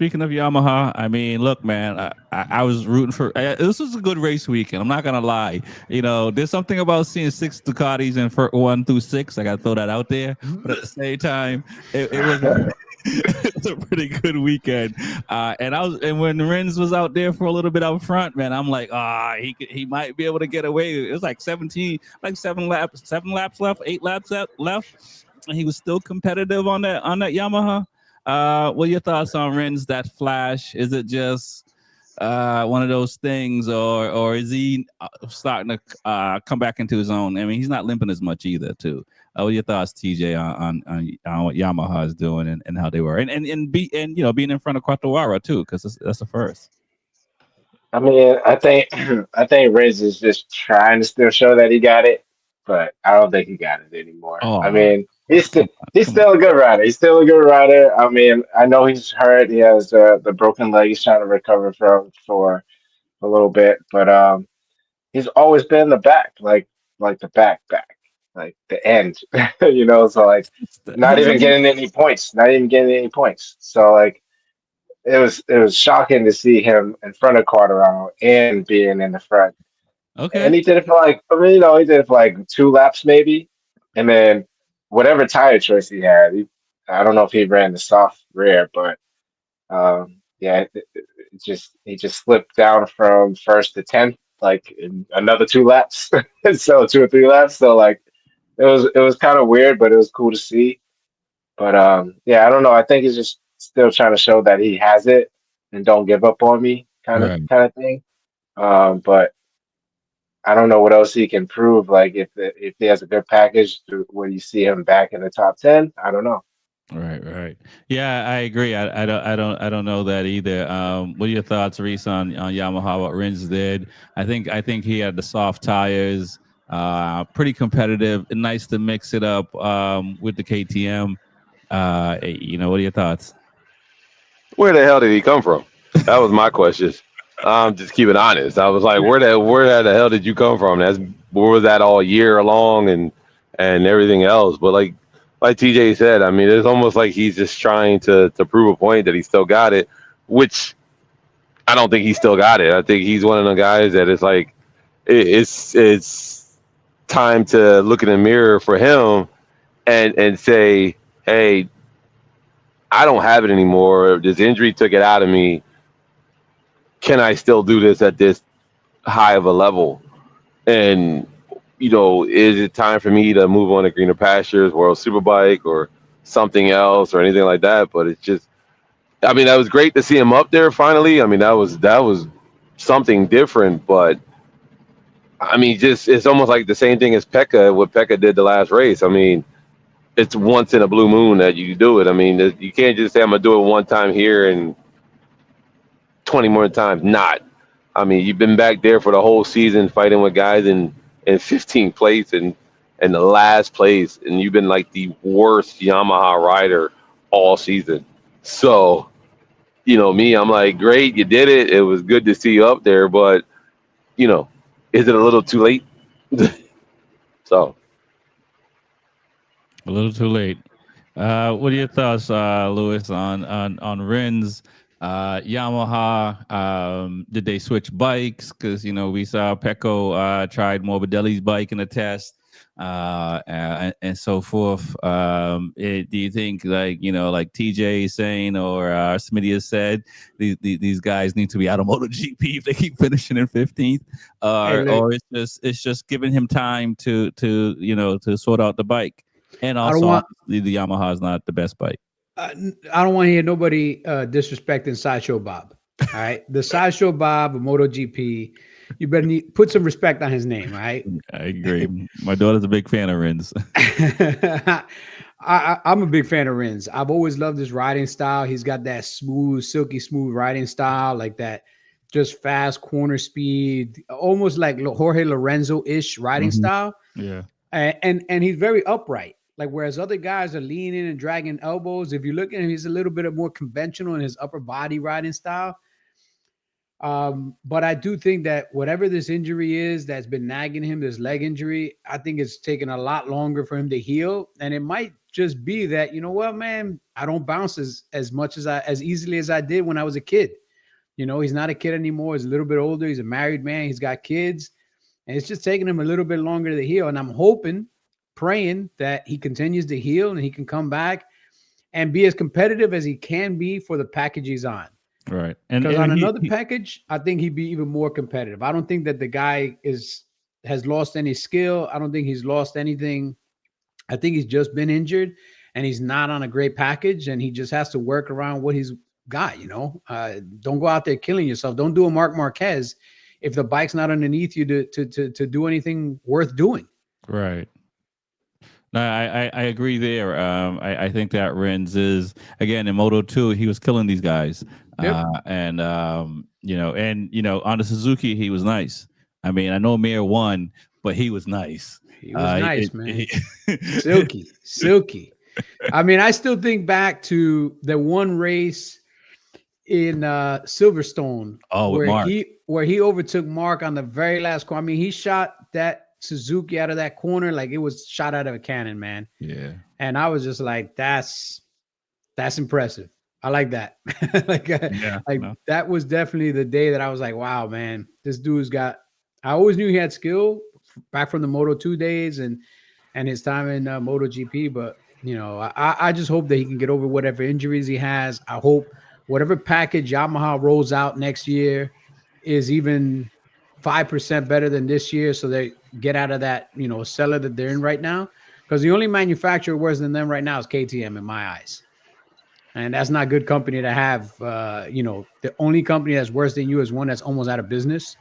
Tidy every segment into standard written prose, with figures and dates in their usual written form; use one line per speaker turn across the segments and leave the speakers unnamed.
speaking of Yamaha, I mean, look, man, I was rooting for. This was a good race weekend. I'm not gonna lie. There's something about seeing six Ducatis in 1 through 6. I gotta throw that out there. But at the same time, it was. It's a pretty good weekend, and when Rins was out there for a little bit out front, man, I'm like, he might be able to get away. It was like 17, like 7 laps left, 8 laps left, and he was still competitive on that Yamaha. What are your thoughts on Rins? That flash? Is it just one of those things, or is he starting to come back into his own? I mean, he's not limping as much either, too. What are your thoughts, TJ, on what Yamaha is doing and how they were, and being in front of Quattuara too, because that's the first.
I mean, I think I think Riz is just trying to still show that he got it, but I don't think he got it anymore. I
Oh,
mean, he's still
come on,
he's
come on.
still a good rider. He's still a good rider. I mean, I know he's hurt. He has the broken leg. He's trying to recover from for a little bit, but he's always been the back, like the back, like the end. So like not
He's
even getting any points, not even getting any points. So like it was shocking to see him in front of Quarterano and being in the front. And
okay.
he did it for like, I mean, he did it for like 2 laps maybe, and then whatever tire choice he had, I don't know if he ran the soft rear, but yeah, he just slipped down from first to 10th, like in another 2 laps, so 2 or 3 laps. So like it was kind of weird, but it was cool to see. But yeah, I don't know. I think he's just still trying to show that he has it and don't give up on me, kind of
Right.
kind of thing. But I don't know what else he can prove. Like if he has a good package, where you see him back in the top 10, I don't know.
Right, right. Yeah, I agree. I don't know that either. What are your thoughts, Reese, on Yamaha? What Rins did? I think he had the soft tires, pretty competitive. Nice to mix it up with the KTM. What are your thoughts?
Where the hell did he come from? That was my question. I'm just keeping honest. I was like, where the hell did you come from? That's where was that all year long and everything else. But like TJ said, I mean, it's almost like he's just trying to prove a point that he still got it, which I don't think he still got it. I think he's one of the guys that is like it's time to look in the mirror for him and say, hey, I don't have it anymore. This injury took it out of me. Can I still do this at this high of a level? And is it time for me to move on to greener pastures, World Superbike, or something else, or anything like that? But it's just, I mean, that was great to see him up there finally. I mean, that was something different. But I mean, just it's almost like the same thing as Pekka, what Pekka did the last race. I mean, it's once in a blue moon that you do it. I mean, you can't just say I'm gonna do it one time here and 20 more times not. I mean, you've been back there for the whole season fighting with guys in 15th place and the last place, and you've been like the worst Yamaha rider all season. So, me, I'm like, great, you did it. It was good to see you up there, but you know, is it a little too late? So,
A little too late. What are your thoughts, Lewis, on Rins, Yamaha? Did they switch bikes? Because we saw Pecco tried Morbidelli's bike in a test, and so forth. Do you think, like TJ is saying, or Smitty has said, these guys need to be out of MotoGP if they keep finishing in 15th,
Hey, look,
or it's just giving him time to sort out the bike. And
I don't
also,
want
obviously, the Yamaha is not the best bike.
I don't want to hear nobody disrespecting Sideshow Bob. All right, the Sideshow Bob of MotoGP. You better put some respect on his name. All right.
I agree. My daughter's a big fan of Rins.
I'm a big fan of Rins. I've always loved his riding style. He's got that smooth, silky smooth riding style, like that, just fast corner speed, almost like Jorge Lorenzo ish riding
Hmm.
style.
Yeah.
And he's very upright. Like whereas other guys are leaning and dragging elbows, if you look at him, he's a little bit more conventional in his upper body riding style. But I do think that whatever this injury is that's been nagging him, this leg injury, I think it's taken a lot longer for him to heal, and it might just be that, you know what, man, I don't bounce as much as easily as I did when I was a kid. You know, he's not a kid anymore. He's a little bit older. He's a married man. He's got kids. And it's just taking him a little bit longer to heal. And I'm hoping, praying that he continues to heal and he can come back and be as competitive as he can be for the package he's on.
Right.
Because on
And
another package, I think he'd be even more competitive. I don't think that the guy has lost any skill. I don't think he's lost anything. I think he's just been injured and he's not on a great package and he just has to work around what he's got, you know. Don't go out there killing yourself. Don't do a Mark Marquez if the bike's not underneath you to do anything worth doing.
right. No, I agree there. I think that Rins is, again, in Moto 2, he was killing these guys.
Yep.
On the Suzuki, he was nice. I mean, I know Mir won, but he was nice.
He was nice, man. Silky. I mean, I still think back to the one race in Silverstone
with Mark.
where he overtook Mark on the very last corner. I mean, he shot that Suzuki out of that corner like it was shot out of a cannon, man.
Yeah.
And I was just like, that's impressive. I like that. That was definitely the day that I was like, wow, man, this dude's got. I always knew he had skill back from the Moto 2 days and his time in MotoGP, but you know, I just hope that he can get over whatever injuries he has. I hope whatever package Yamaha rolls out next year is even 5% better than this year, so they get out of that, you know, cellar that they're in right now. Because the only manufacturer worse than them right now is KTM in my eyes. And that's not good company to have. You know, the only company that's worse than you is one that's almost out of business.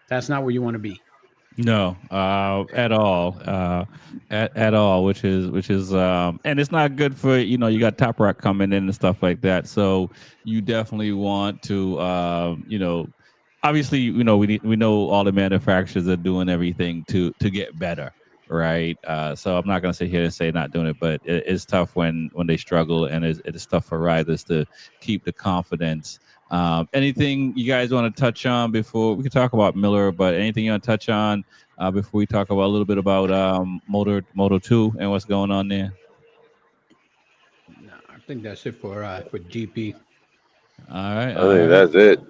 That's not where you want to be.
No, at all, at all. Which is, and it's not good for, you know, you got Top Rock coming in and stuff like that. So you definitely want to, you know, obviously, you know, we know all the manufacturers are doing everything to get better, right? So I'm not gonna sit here and say not doing it, but it's tough when they struggle, and it's tough for riders to keep the confidence. Anything you guys want to touch on before we can talk about Miller? But anything you want to touch on before we talk about a little bit about Moto 2 and what's going on there?
No, I think that's it for GP.
All right,
I think that's it.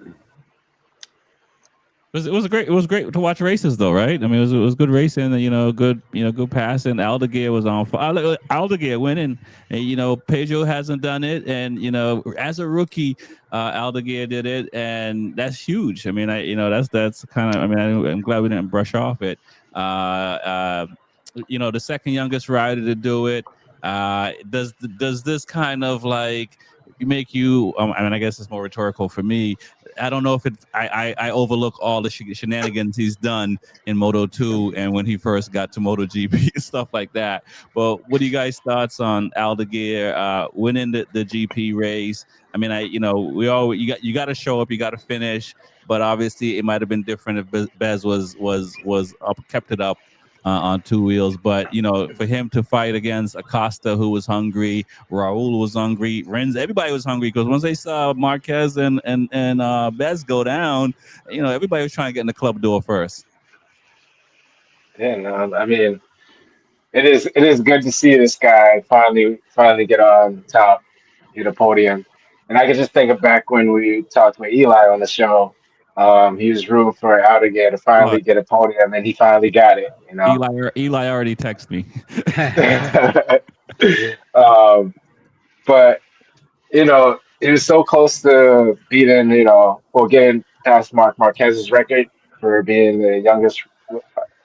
It was great to watch races though, right? I mean, it was good racing, you know, good passing. Aldeguer was on fire. Aldeguer winning, and you know, Peugeot hasn't done it, and you know, as a rookie, Aldeguer did it, and that's huge. I mean, that's kind of. I mean, I'm glad we didn't brush off it. You know, the second youngest rider to do it. Does this kind of like make you? I mean, I guess it's more rhetorical for me. I don't know if I overlook all the shenanigans he's done in Moto 2 and when he first got to MotoGP and stuff like that. But what do you guys' thoughts on Aldeguer winning the GP race? I mean, you got to show up, you got to finish, but obviously it might have been different if Bez was up, kept it up on two wheels. But you know, for him to fight against Acosta, who was hungry, Raul was hungry, Rins, everybody was hungry, because once they saw Marquez and Bez go down, you know, everybody was trying to get in the club door first.
Yeah, no, I mean, it is good to see this guy finally get on top, get a podium. And I can just think of back when we talked with Eli on the show. He was rooting for Aldeguer to finally get a podium, and he finally got it. You know.
Eli already texted me.
But you know, he was so close to beating, you know, or getting past Mark Marquez's record for being the youngest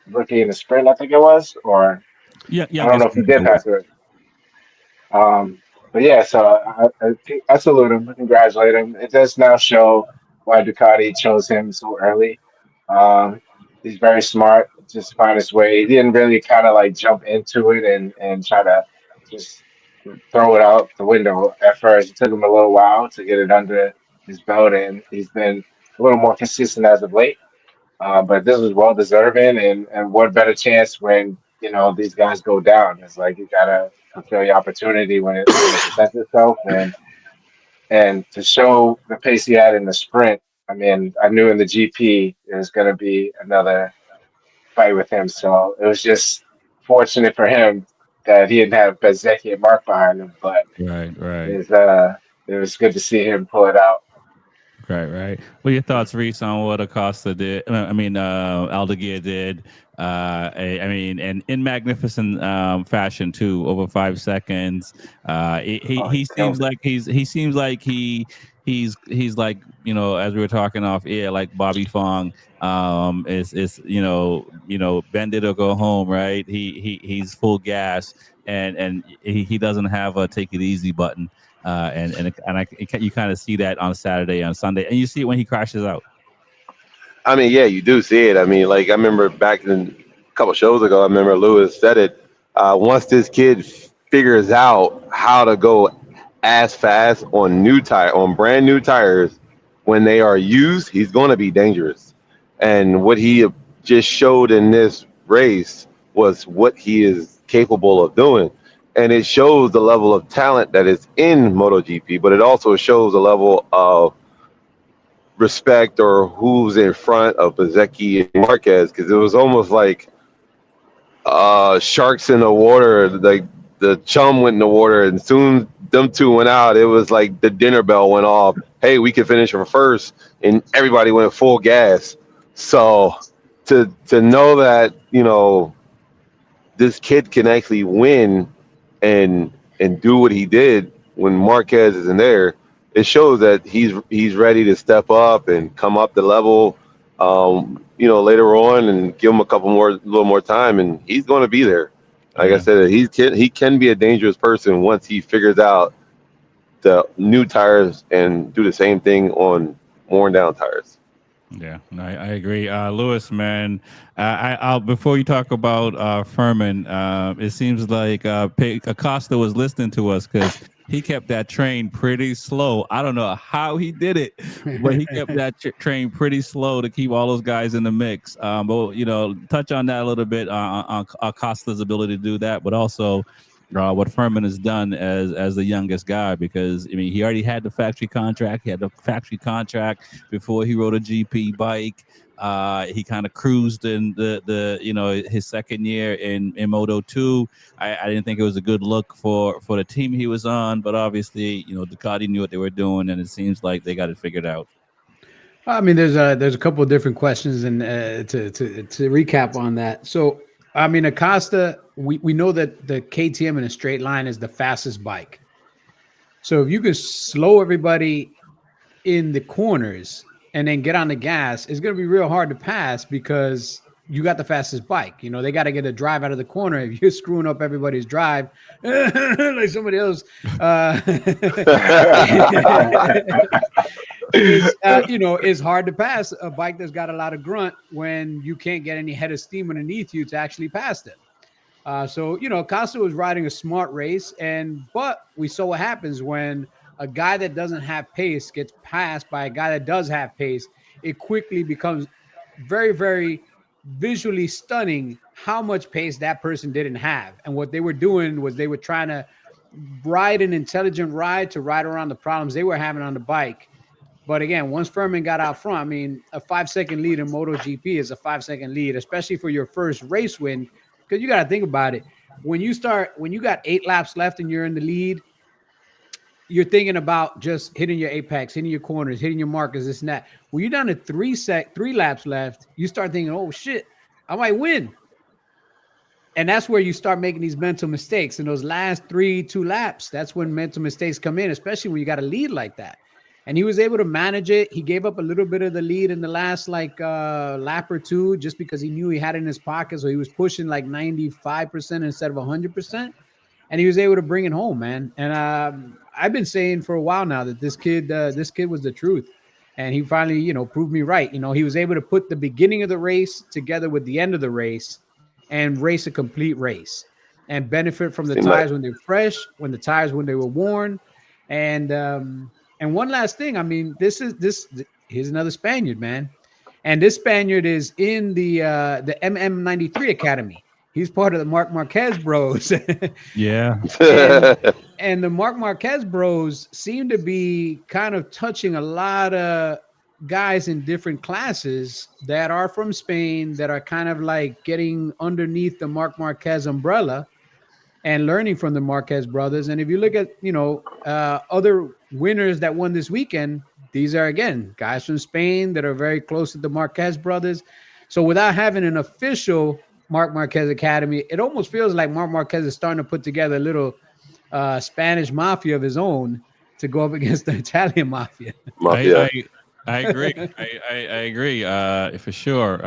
rookie in the sprint, I think it was, or
Yeah,
I don't know if he did pass it. But yeah, so I salute him, I congratulate him. It does now show why Ducati chose him so early. Um, he's very smart, just found his way. He didn't really kind of like jump into it and try to just throw it out the window at first. It took him a little while to get it under his belt, and he's been a little more consistent as of late. But this was well deserving, and what better chance when you know these guys go down? It's like you gotta fulfill your opportunity when it presents itself, and to show the pace he had in the sprint. I mean, I knew in the GP it was gonna be another fight with him, so it was just fortunate for him that he didn't have Bezzecchi and Mark behind him, but
Right.
it's it was good to see him pull it out.
Right. What are your thoughts, Reese, on what Acosta did? Aldeguer did. I mean, and in magnificent fashion too. Over 5 seconds.
Oh,
He
he
seems
killed it.
like he's like, as we were talking off air, like Bobby Fong. Is bend it or go home. Right. He's full gas, and he doesn't have a take it easy button. You kind of see that on Saturday, on Sunday, and you see it when he crashes out.
I mean, yeah, you do see it. I mean, like I remember back in a couple shows ago, I remember Lewis said it. Once this kid figures out how to go as fast on brand new tires when they are used, he's going to be dangerous. And what he just showed in this race was what he is capable of doing. And it shows the level of talent that is in MotoGP, but it also shows the level of respect or who's in front of Bezecchi and Marquez, because it was almost like sharks in the water. Like the chum went in the water, and soon them two went out. It was like the dinner bell went off. Hey, we can finish for first, and everybody went full gas. So to know that this kid can actually win and do what he did when Marquez isn't there, it shows that he's ready to step up and come up the level, later on and give him a little more time, and he's going to be there. Like I
Yeah.
said, he can be a dangerous person once he figures out the new tires and do the same thing on worn down tires.
Yeah, no, I agree. Lewis, man, I'll before you talk about Furman, it seems like Acosta was listening to us because he kept that train pretty slow. I don't know how he did it, but he kept that train pretty slow to keep all those guys in the mix. But touch on that a little bit on Acosta's ability to do that, but also what Furman has done as the youngest guy, because I mean he already had the factory contract. He had the factory contract before he rode a GP bike. He kind of cruised in his second year in Moto 2. I didn't think it was a good look for the team he was on, but obviously Ducati knew what they were doing, and it seems like they got it figured out.
I mean, there's a couple of different questions, and to recap on that. So, I mean, Acosta, we know that the KTM in a straight line is the fastest bike. So if you could slow everybody in the corners and then get on the gas, it's going to be real hard to pass because you got the fastest bike. They got to get a drive out of the corner. If you're screwing up everybody's drive, like somebody else, is hard to pass a bike that's got a lot of grunt when you can't get any head of steam underneath you to actually pass them. So Costa was riding a smart race, but we saw what happens when a guy that doesn't have pace gets passed by a guy that does have pace. It quickly becomes very, very visually stunning how much pace that person didn't have. And what they were doing was they were trying to ride an intelligent ride to ride around the problems they were having on the bike. But again, once Furman got out front, I mean, a 5-second lead in MotoGP is a 5-second lead, especially for your first race win. Because you got to think about it. When you got 8 laps left and you're in the lead, you're thinking about just hitting your apex, hitting your corners, hitting your markers, this and that. When you're down to 3 laps left, you start thinking, oh shit, I might win. And that's where you start making these mental mistakes. In those last 2 laps, that's when mental mistakes come in, especially when you got a lead like that. And he was able to manage it. He gave up a little bit of the lead in the last lap or two just because he knew he had it in his pocket. So he was pushing like 95% instead of 100%. And he was able to bring it home, man. And I've been saying for a while now that this kid was the truth. And he finally, proved me right. He was able to put the beginning of the race together with the end of the race and race a complete race and benefit from the
Seemed like
tires when they're fresh, when the tires when they were worn. And one last thing, I mean, here's another Spaniard, man. And this Spaniard is in the MM93 Academy. He's part of the Marc Marquez bros.
Yeah.
and the Marc Marquez bros seem to be kind of touching a lot of guys in different classes that are from Spain that are kind of like getting underneath the Marc Marquez umbrella. and learning from the Marquez brothers. And if you look at, other winners that won this weekend, these are, again, guys from Spain that are very close to the Marquez brothers. So without having an official Marc Marquez Academy, it almost feels like Marc Marquez is starting to put together a little Spanish mafia of his own to go up against the Italian mafia.
Mafia.
I agree. I agree. For sure.